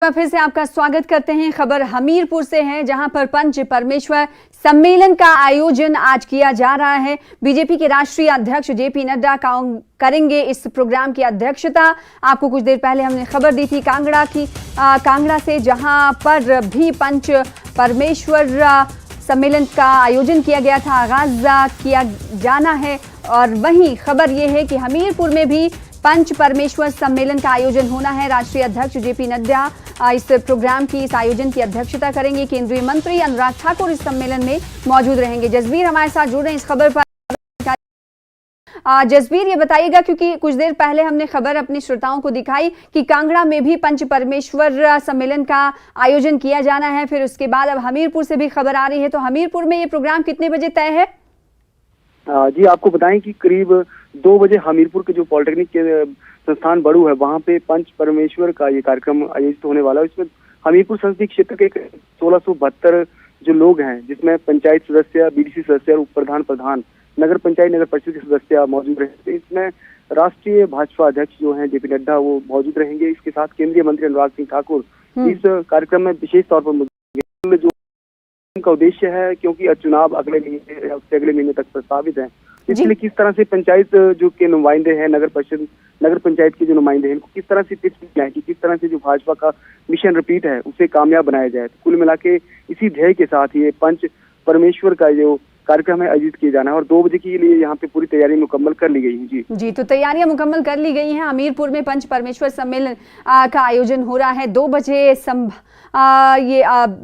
फिर से आपका स्वागत करते हैं। खबर हमीरपुर से है, जहां पर पंच परमेश्वर सम्मेलन का आयोजन आज किया जा रहा है। बीजेपी के राष्ट्रीय अध्यक्ष जेपी नड्डा करेंगे इस प्रोग्राम की अध्यक्षता। आपको कुछ देर पहले हमने खबर दी थी कांगड़ा से, जहां पर भी पंच परमेश्वर सम्मेलन का आयोजन किया गया था, आगाज किया जाना है। और वहीं खबर यह है कि हमीरपुर में भी पंच परमेश्वर सम्मेलन का आयोजन होना है। राष्ट्रीय अध्यक्ष जेपी नड्डा इस प्रोग्राम की, इस आयोजन की अध्यक्षता करेंगे। केंद्रीय मंत्री अनुराग ठाकुर इस सम्मेलन में मौजूद रहेंगे। जसबीर हमारे साथ जुड़ रहे हैं इस खबर पर। जसबीर, ये बताइएगा, क्योंकि कुछ देर पहले हमने खबर अपने श्रोताओं को दिखाई कि कांगड़ा में भी पंच परमेश्वर सम्मेलन का आयोजन किया जाना है। फिर उसके बाद अब हमीरपुर से भी खबर आ रही है, तो हमीरपुर में ये प्रोग्राम कितने बजे तय है? जी, आपको बताएं कि करीब 2 बजे हमीरपुर के जो पॉलिटेक्निक के संस्थान बड़ू है, वहाँ पे पंच परमेश्वर का ये कार्यक्रम आयोजित होने वाला है। इसमें हमीरपुर संसदीय क्षेत्र के 1672 जो लोग हैं, जिसमें पंचायत सदस्य, बीडीसी सदस्य और उप प्रधान, नगर पंचायत, नगर परिषद के सदस्य मौजूद रहेंगे। इसमें राष्ट्रीय भाजपा अध्यक्ष जो हैं जेपी नड्डा, वो मौजूद रहेंगे। इसके साथ केंद्रीय मंत्री अनुराग सिंह ठाकुर इस कार्यक्रम में विशेष तौर पर मौजूद रहेंगे। जो का उद्देश्य है, क्योंकि चुनाव अगले महीने या उससे अगले महीने तक प्रस्तावित है, इसलिए किस तरह से पंचायत जो के नुमाइंदे हैं, नगर परिषद, नगर पंचायत के जो नुमाइंदे हैं, इनको किस तरह से टिप्स दी जाए कि किस तरह से जो भाजपा का मिशन रिपीट है उसे कामयाब बनाया जाए। तो कुल मिला के इसी ध्येय के साथ ये पंच परमेश्वर का जो कार्यक्रम है आयोजित किया जाना है। और 2 बजे के लिए यहाँ पे पूरी तैयारी मुकम्मल कर ली गई है। जी, तो तैयारियां मुकम्मल कर ली गई हैं। हमीरपुर में पंच परमेश्वर सम्मेलन का आयोजन हो रहा है। 2 बजे ये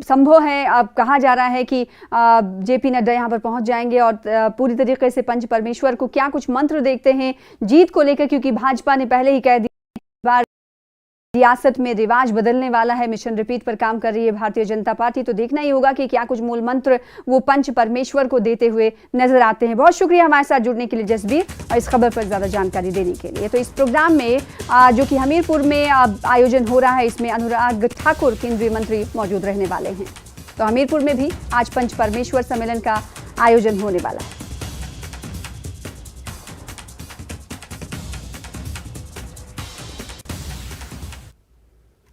संभव है, अब कहा जा रहा है कि जेपी नड्डा यहाँ पर पहुंच जाएंगे और पूरी तरीके से पंच परमेश्वर को क्या कुछ मंत्र देखते हैं जीत को लेकर, क्योंकि भाजपा ने पहले ही कह दिया रियासत में रिवाज बदलने वाला है, मिशन रिपीट पर काम कर रही है भारतीय जनता पार्टी। तो देखना ही होगा कि क्या कुछ मूल मंत्र वो पंच परमेश्वर को देते हुए नजर आते हैं। बहुत शुक्रिया हमारे साथ जुड़ने के लिए जसबीर, और इस खबर पर ज्यादा जानकारी देने के लिए। तो इस प्रोग्राम में जो कि हमीरपुर में आयोजन हो रहा है, इसमें अनुराग ठाकुर केंद्रीय मंत्री मौजूद रहने वाले हैं। तो हमीरपुर में भी आज पंच परमेश्वर सम्मेलन का आयोजन होने वाला है।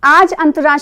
आज अंतर्राष्ट्रीय